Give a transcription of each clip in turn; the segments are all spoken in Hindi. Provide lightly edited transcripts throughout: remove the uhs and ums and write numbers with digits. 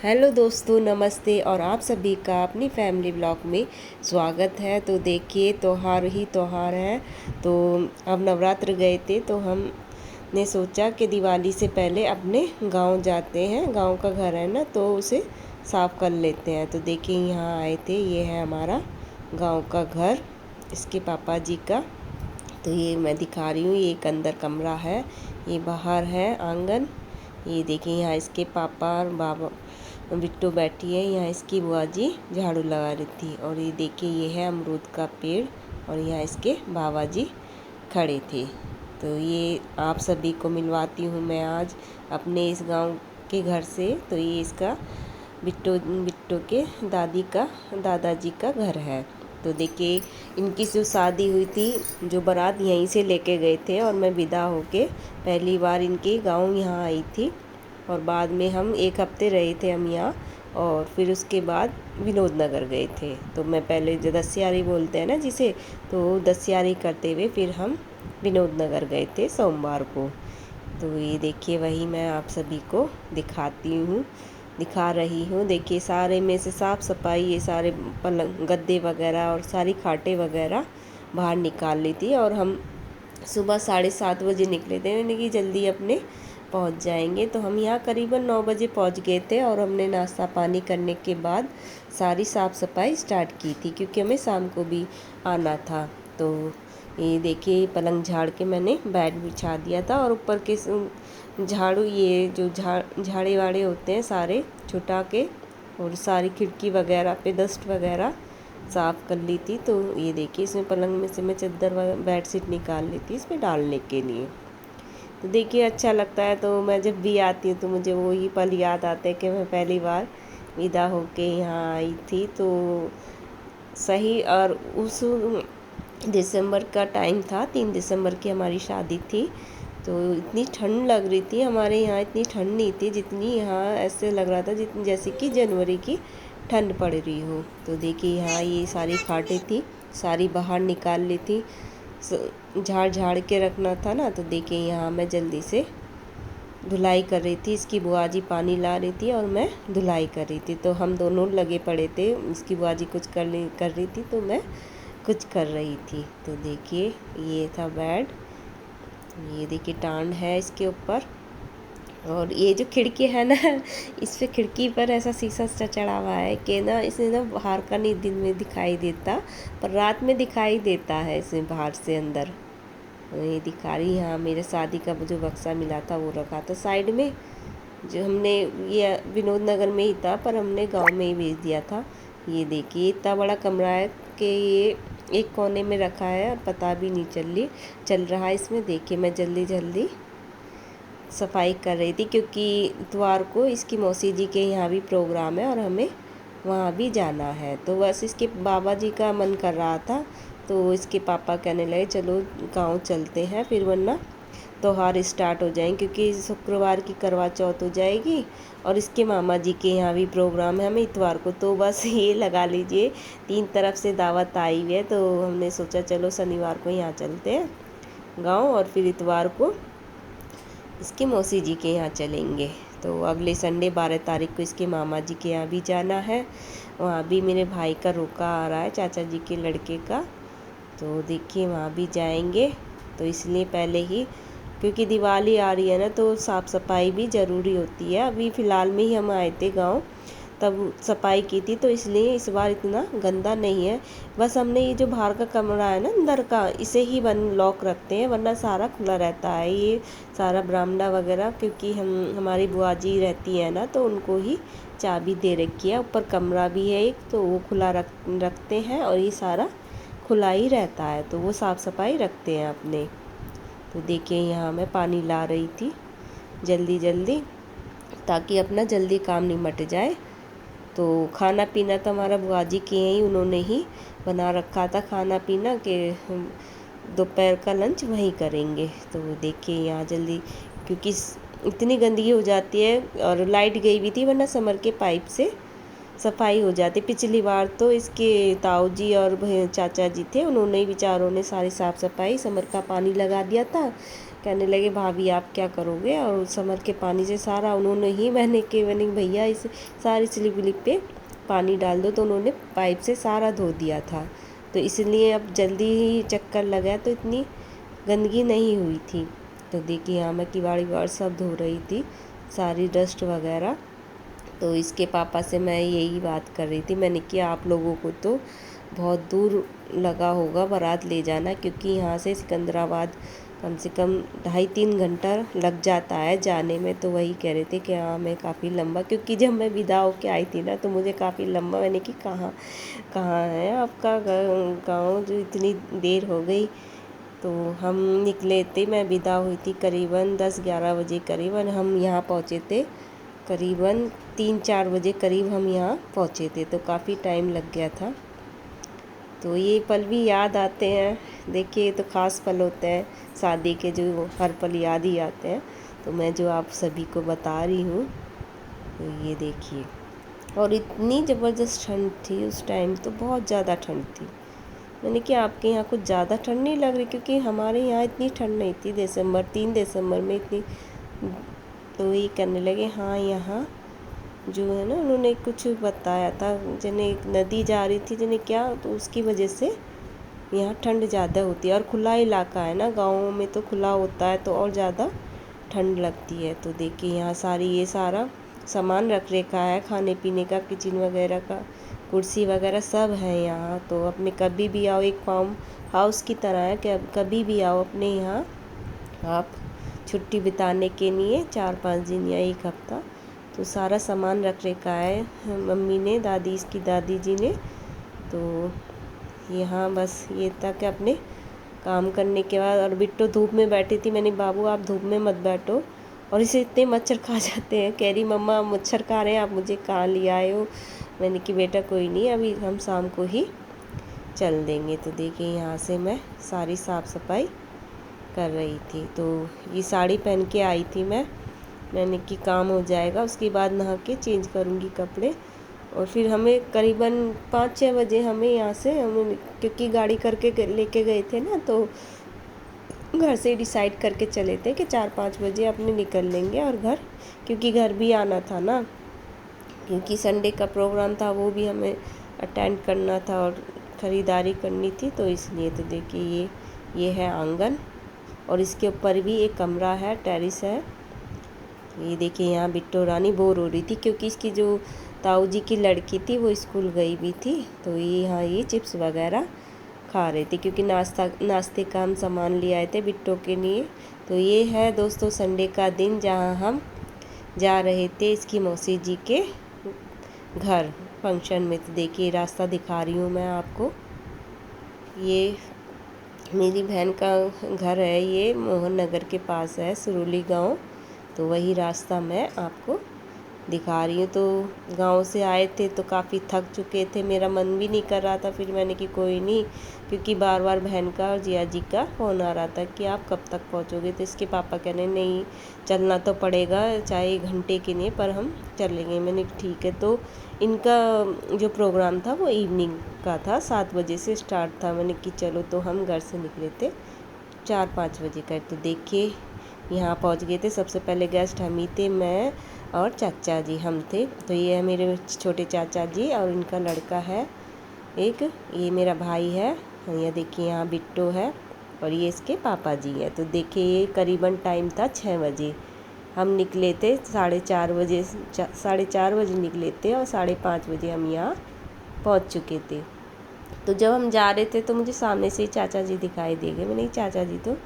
हेलो दोस्तों, नमस्ते। और आप सभी का अपनी फैमिली ब्लॉग में स्वागत है। तो देखिए, त्योहार ही त्योहार है। तो अब नवरात्र गए थे तो हमने सोचा कि दिवाली से पहले अपने गांव जाते हैं। गांव का घर है ना, तो उसे साफ़ कर लेते हैं। तो देखिए, यहाँ आए थे। ये है हमारा गांव का घर, इसके पापा जी का। तो ये मैं दिखा रही हूँ। ये एक अंदर कमरा है, ये बाहर है आंगन। ये देखिए, यहाँ इसके पापा और बाबा बिट्टू बैठी है। यहाँ इसकी बुआ जी झाड़ू लगा रही थी। और ये देखिए, ये है अमरूद का पेड़ और यहाँ इसके बाबा जी खड़े थे। तो ये आप सभी को मिलवाती हूँ मैं आज अपने इस गांव के घर से। तो ये इसका बिट्टू के दादाजी का घर है। तो देखिए, इनकी जो शादी हुई थी, जो बारात यहीं से लेके गए थे और मैं विदा होके पहली बार इनके गांव यहाँ आई थी। और बाद में हम एक हफ्ते रहे थे हम यहाँ, और फिर उसके बाद विनोद नगर गए थे। तो मैं पहले जो दसियारी बोलते हैं ना जिसे, तो दसियारी करते हुए फिर हम विनोद नगर गए थे सोमवार को। तो ये देखिए, वही मैं आप सभी को दिखा रही हूँ। देखिए, सारे में से साफ़ सफाई, ये सारे पलंग गद्दे वगैरह और सारी खाटें वगैरह बाहर निकाल ली थी। और हम सुबह 7:30 बजे निकले थे, यानी कि जल्दी अपने पहुंच जाएंगे। तो हम यहाँ करीबन 9 बजे पहुंच गए थे और हमने नाश्ता पानी करने के बाद सारी साफ़ सफाई स्टार्ट की थी, क्योंकि हमें शाम को भी आना था। तो ये देखिए, पलंग झाड़ के मैंने बेड बिछा दिया था और ऊपर के झाड़ू, ये जो झाड़े वाड़े होते हैं सारे छुटा के, और सारी खिड़की वगैरह पे डस्ट वगैरह साफ़ कर ली थी। तो ये देखिए, इसमें पलंग में से मैं चादर बेडशीट निकाल ली थी इसमें डालने के लिए। तो देखिए, अच्छा लगता है। तो मैं जब भी आती हूँ तो मुझे वही पल याद आते हैं कि मैं पहली बार विदा होके यहाँ आई थी। तो सही, और उस दिसंबर का टाइम था, 3 दिसंबर की हमारी शादी थी। तो इतनी ठंड लग रही थी हमारे यहाँ, इतनी ठंड नहीं थी जितनी यहाँ, ऐसे लग रहा था जितनी जैसे कि जनवरी की ठंड पड़ रही हो। तो देखिए, यहाँ ये सारी खाटें थी, सारी बाहर निकाल ली थी। झाड़ के रखना था ना। तो देखिए, यहाँ मैं जल्दी से धुलाई कर रही थी। इसकी बुआ जी पानी ला रही थी और मैं धुलाई कर रही थी। तो हम दोनों लगे पड़े थे। इसकी बुआ जी कुछ कर रही थी तो मैं कुछ कर रही थी। तो देखिए, ये था बेड। ये देखिए, टांड है इसके ऊपर। और ये जो खिड़की है ना, इस पे खिड़की पर ऐसा शीशा चढ़ा हुआ है कि ना, इसे ना बाहर का नहीं दिन में दिखाई देता, पर रात में दिखाई देता है इसमें बाहर से अंदर। ये दिखा रही। यहाँ मेरे शादी का जो बक्सा मिला था वो रखा था साइड में, जो हमने, ये विनोद नगर में ही था पर हमने गांव में ही भेज दिया था। ये देखिए, इतना बड़ा कमरा है कि ये एक कोने में रखा है और पता भी नहीं चल रहा है इसमें। देखिए, मैं जल्दी जल्दी सफाई कर रही थी, क्योंकि इतवार को इसकी मौसी जी के यहाँ भी प्रोग्राम है और हमें वहाँ भी जाना है। तो बस इसके बाबा जी का मन कर रहा था, तो इसके पापा कहने लगे चलो गांव चलते हैं, फिर वरना त्योहार स्टार्ट हो जाएंगे, क्योंकि शुक्रवार की करवा चौथ हो जाएगी और इसके मामा जी के यहाँ भी प्रोग्राम है हमें इतवार को। तो बस ये लगा लीजिए, 3 तरफ से दावत आई हुई है। तो हमने सोचा चलो शनिवार को यहाँ चलते हैं गाँव, और फिर इतवार को इसके मौसी जी के यहाँ चलेंगे। तो अगले संडे 12 तारीख को इसके मामा जी के यहाँ भी जाना है। वहाँ भी मेरे भाई का रोका आ रहा है, चाचा जी के लड़के का। तो देखिए, वहाँ भी जाएंगे। तो इसलिए पहले ही, क्योंकि दिवाली आ रही है ना, तो साफ़ सफाई भी ज़रूरी होती है। अभी फ़िलहाल में ही हम आए थे गांव, तब सफाई की थी। तो इसलिए इस बार इतना गंदा नहीं है। बस हमने ये जो बाहर का कमरा है ना अंदर का, इसे ही लॉक रखते हैं, वरना सारा खुला रहता है ये सारा बरामदा वगैरह, क्योंकि हमारी बुआ जी रहती है ना, तो उनको ही चाबी दे रखी है। ऊपर कमरा भी है एक, तो वो खुला रखते हैं और ये सारा खुला ही रहता है, तो वो साफ़ सफाई रखते हैं अपने। तो देखिए, यहाँ मैं पानी ला रही थी जल्दी जल्दी, ताकि अपना जल्दी काम निमट जाए। तो खाना पीना तो हमारा बुआ जी के ही, उन्होंने ही बना रखा था खाना पीना, कि हम दोपहर का लंच वहीं करेंगे। तो देखिए, यहाँ जल्दी, क्योंकि इतनी गंदगी हो जाती है, और लाइट गई भी थी, वरना समर के पाइप से सफाई हो जाती। पिछली बार तो इसके ताऊ जी और चाचा जी थे, उन्होंने ही बेचारों ने सारी साफ़ सफाई, समर का पानी लगा दिया था। कहने लगे भाभी आप क्या करोगे, और समर के पानी से सारा उन्होंने ही, मैंने भैया इस सारी स्लिप विलिप पे पानी डाल दो, तो उन्होंने पाइप से सारा धो दिया था। तो इसलिए अब जल्दी ही चक्कर लगा, तो इतनी गंदगी नहीं हुई थी। तो देखिए यहाँ मैं किवाड़ी वाड़ सब धो रही थी, सारी डस्ट वगैरह। तो इसके पापा से मैं यही बात कर रही थी, मैंने कि आप लोगों को तो बहुत दूर लगा होगा बारात ले जाना, क्योंकि यहाँ से सिकंदराबाद कम से कम 2.5-3 घंटा लग जाता है जाने में। तो वही कह रहे थे कि हाँ मैं काफ़ी लंबा, क्योंकि जब मैं विदा होके आई थी ना तो मुझे काफ़ी लंबा, मैंने कि कहाँ कहाँ है आपका गाँव जो इतनी देर हो गई। तो हम निकले थे, मैं विदा हुई थी करीबन 10-11 बजे करीबन, हम यहाँ पहुँचे थे करीबन 3-4 बजे करीब हम यहाँ पहुँचे थे। तो काफ़ी टाइम लग गया था। तो ये पल भी याद आते हैं, देखिए तो ख़ास पल होते हैं शादी के, जो हर पल याद ही आते हैं। तो मैं जो आप सभी को बता रही हूँ, तो ये देखिए। और इतनी ज़बरदस्त ठंड थी उस टाइम, तो बहुत ज़्यादा ठंड थी। मैंने कि आपके यहाँ कुछ ज़्यादा ठंड नहीं लग रही, क्योंकि हमारे यहाँ इतनी ठंड नहीं थी 3 दिसंबर में इतनी। तो ये करने लगे हाँ यहाँ जो है ना, उन्होंने कुछ बताया था, जिन्हें एक नदी जा रही थी जिन्हें क्या, तो उसकी वजह से यहाँ ठंड ज़्यादा होती है। और खुला इलाका है ना, गाँवों में तो खुला होता है तो और ज़्यादा ठंड लगती है। तो देखिए यहाँ ये सारा सामान रख रखा है, खाने पीने का, किचन वगैरह का, कुर्सी वगैरह सब है यहाँ। तो अपने कभी भी आओ, एक फार्म हाउस की तरह है कि कभी भी आओ अपने यहाँ आप छुट्टी बिताने के लिए, 4-5 दिन या 1 हफ्ता। तो सारा सामान रख रखा है मम्मी ने, इसकी दादी जी ने। तो यहाँ बस ये था कि अपने काम करने के बाद, और बिट्टो धूप में बैठी थी, मैंने बाबू आप धूप में मत बैठो, और इसे इतने मच्छर खा जाते हैं। कह रही मम्मा मच्छर खा रहे हैं, आप मुझे कहाँ ले आए हो। मैंने कि बेटा कोई नहीं, अभी हम शाम को ही चल देंगे। तो देखिए यहाँ से मैं सारी साफ़ सफाई कर रही थी। तो ये साड़ी पहन के आई थी मैंने कि काम हो जाएगा, उसके बाद नहा के चेंज करूँगी कपड़े। और फिर हमें करीबन 5-6 बजे हमें यहाँ से, हम क्योंकि गाड़ी करके लेके गए थे ना, तो घर से डिसाइड करके चले थे कि 4-5 बजे अपने निकल लेंगे। और क्योंकि घर भी आना था ना, क्योंकि संडे का प्रोग्राम था, वो भी हमें अटेंड करना था और ख़रीदारी करनी थी। तो इसलिए तो देखिए ये है आंगन, और इसके ऊपर भी एक कमरा है, टेरिस है। ये देखिए यहाँ बिट्टो रानी बोर हो रही थी, क्योंकि इसकी जो ताऊ जी की लड़की थी वो स्कूल गई भी थी। तो ये यहाँ ये चिप्स वगैरह खा रहे थे, क्योंकि नाश्ते का हम सामान ले आए थे बिट्टो के लिए। तो ये है दोस्तों संडे का दिन, जहाँ हम जा रहे थे इसकी मौसी जी के घर फंक्शन में। तो देखिए रास्ता दिखा रही हूँ मैं आपको, ये मेरी बहन का घर है, ये मोहन नगर के पास है, सुरुली गांव। तो वही रास्ता मैं आपको दिखा रही हूँ। तो गांव से आए थे तो काफ़ी थक चुके थे, मेरा मन भी नहीं कर रहा था। फिर मैंने कि कोई नहीं, क्योंकि बार बार बहन का और जिया जी का फ़ोन आ रहा था कि आप कब तक पहुँचोगे। तो इसके पापा कहने नहीं चलना तो पड़ेगा, चाहे 1 घंटे के लिए, पर हम चलेंगे। मैंने ठीक है। तो इनका जो प्रोग्राम था वो इवनिंग का था, 7 बजे से स्टार्ट था। मैंने कि चलो, तो हम घर से निकले थे 4-5 बजे का। तो देखिए यहाँ पहुँच गए थे। सबसे पहले गेस्ट हम ही थे, मैं और चाचा जी हम थे। तो ये है मेरे छोटे चाचा जी, और इनका लड़का है एक, ये मेरा भाई है। ये देखिए यहाँ बिट्टो है, और ये इसके पापा जी है। तो देखिए ये करीबन टाइम था 6 बजे, हम निकले थे 4:30 बजे, 4:30 बजे निकले थे, और 5:30 बजे हम यहाँ पहुँच चुके थे। तो जब हम जा रहे थे तो मुझे सामने से ही चाचा जी दिखाई दे गए। मैंने चाचा जी तो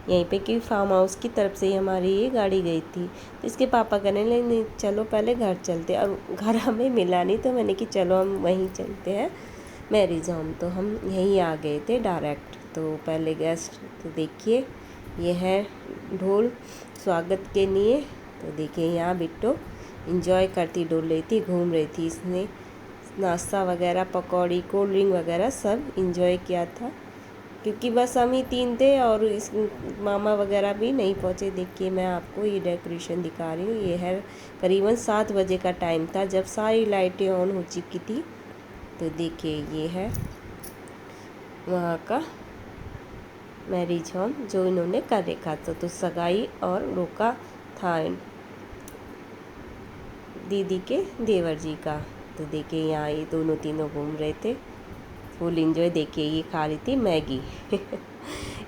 यहीं पे कि फार्म हाउस की तरफ से ही हमारी ये गाड़ी गई थी। तो इसके पापा कहने लगे नहीं चलो पहले घर चलते, और घर हमें मिला नहीं। तो मैंने कि चलो हम वहीं चलते हैं मैरिज होम। तो हम यहीं आ गए थे डायरेक्ट। तो पहले गेस्ट, तो देखिए ये है ढोल स्वागत के लिए। तो देखिए यहाँ बिट्टो इंजॉय करती डोल रही थी, घूम रही थी। इसने नाश्ता वगैरह, पकौड़ी, कोल्ड ड्रिंक वगैरह सब इंजॉय किया था, क्योंकि बस हम ही 3 थे, और इस मामा वगैरह भी नहीं पहुँचे। देखिए मैं आपको ये डेकोरेशन दिखा रही हूँ। ये है करीबन 7 बजे का टाइम था, जब सारी लाइटें ऑन हो चुकी थी। तो देखिए ये है वहाँ का मैरिज होम जो इन्होंने कर रखा था। तो सगाई और रोका था दीदी के देवर जी का। तो देखिए यहाँ ये दोनों तीनों घूम रहे थे, फुल इंजॉय। देखिए ये खा रही थी मैगी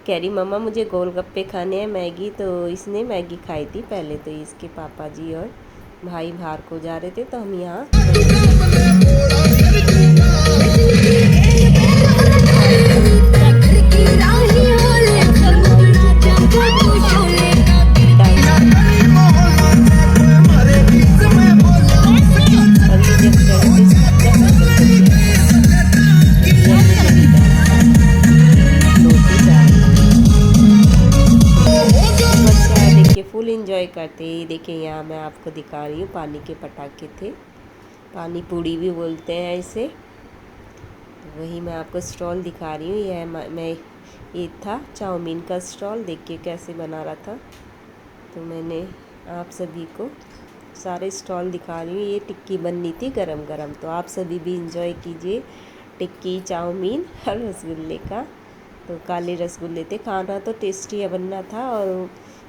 कह रही मम्मा मुझे गोलगप्पे खाने हैं मैगी। तो इसने मैगी खाई थी पहले। तो इसके पापा जी और भाई बाहर को जा रहे थे, तो हम यहाँ फुल इंजॉय करते हैं। देखिए यहाँ मैं आपको दिखा रही हूँ पानी के पटाखे थे, पानी पूड़ी भी बोलते हैं इसे। तो वही मैं आपको स्टॉल दिखा रही हूँ। यह मैं ये था चाउमीन का स्टॉल। देखिए कैसे बना रहा था। तो मैंने आप सभी को सारे स्टॉल दिखा रही हूँ। ये टिक्की बननी थी गरम गरम, तो आप सभी भी इंजॉय कीजिए टिक्की, चाउमीन और रसगुल्ले का। तो काले रसगुल्ले थे, खाना तो टेस्टी बनना था और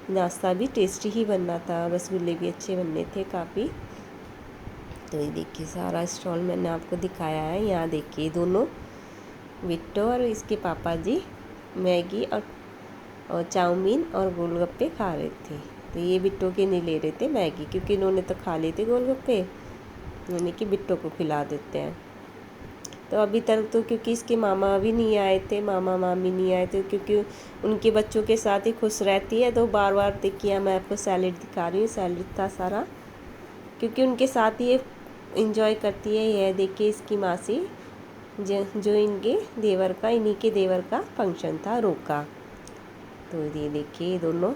नाश्ता भी टेस्टी ही बनना था। रसगुल्ले भी अच्छे बनने थे काफ़ी। तो ये देखिए सारा स्टॉल मैंने आपको दिखाया है। यहाँ देखिए दोनों बिट्टो और इसके पापा जी मैगी और चाउमीन और गोलगप्पे खा रहे थे। तो ये बिट्टो के नहीं ले रहे थे मैगी, क्योंकि इन्होंने तो खा लिए थे गोलगप्पे। उन्होंने कि बिट्टो को खिला देते हैं। तो अभी तक तो क्योंकि इसके मामा अभी नहीं आए थे, मामा मामी नहीं आए थे, क्योंकि उनके बच्चों के साथ ही खुश रहती है। तो बार बार देखिए मैं आपको सैलेड दिखा रही हूँ। सैलेड था सारा, क्योंकि उनके साथ ही इंजॉय करती है। यह देखिए इसकी मासी जो इनके देवर का, इन्हीं के देवर का फंक्शन था रोका। तो ये देखिए दोनों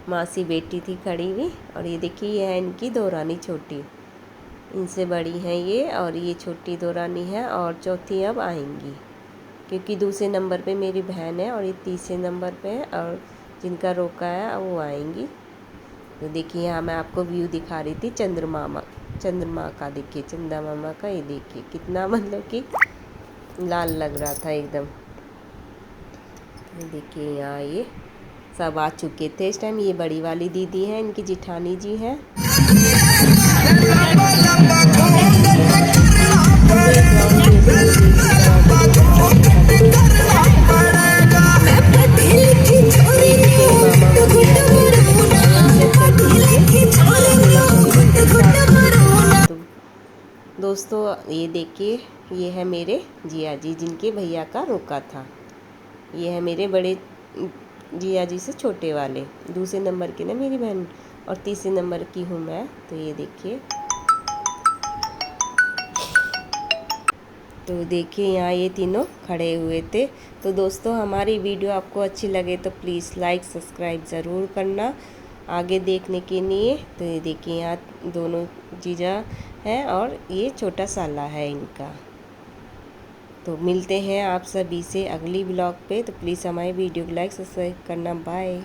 मासी बेटी थी खड़ी हुई। और ये देखिए यह है इनकी दो रानी छोटी, इनसे बड़ी हैं ये, और ये छोटी दो रानी है और चौथी अब आएंगी, क्योंकि दूसरे नंबर पे मेरी बहन है और ये तीसरे नंबर पे है, और जिनका रोका है वो आएंगी। तो देखिए यहाँ मैं आपको व्यू दिखा रही थी चंद्रमा का। देखिए चंदा मामा का, ये देखिए कितना मतलब कि लाल लग रहा था एकदम। देखिए यहाँ ये सब आ चुके थे इस टाइम। ये बड़ी वाली दीदी हैं, इनकी जिठानी जी हैं। दोस्तों ये देखिए ये है मेरे जिया जी, जिनके भैया का रोका था। ये है मेरे बड़े जिया जी से छोटे वाले, दूसरे नंबर की ना मेरी बहन और तीसरे नंबर की हूँ मैं। तो ये देखिए, तो देखिए यहाँ ये तीनों खड़े हुए थे। तो दोस्तों हमारी वीडियो आपको अच्छी लगे तो प्लीज़ लाइक सब्सक्राइब ज़रूर करना आगे देखने के लिए। तो ये देखिए यहाँ दोनों जीजा हैं और ये छोटा साला है इनका। तो मिलते हैं आप सभी से अगली ब्लॉग पे। तो प्लीज़ हमारी वीडियो को लाइक सब्सक्राइब करना। बाय।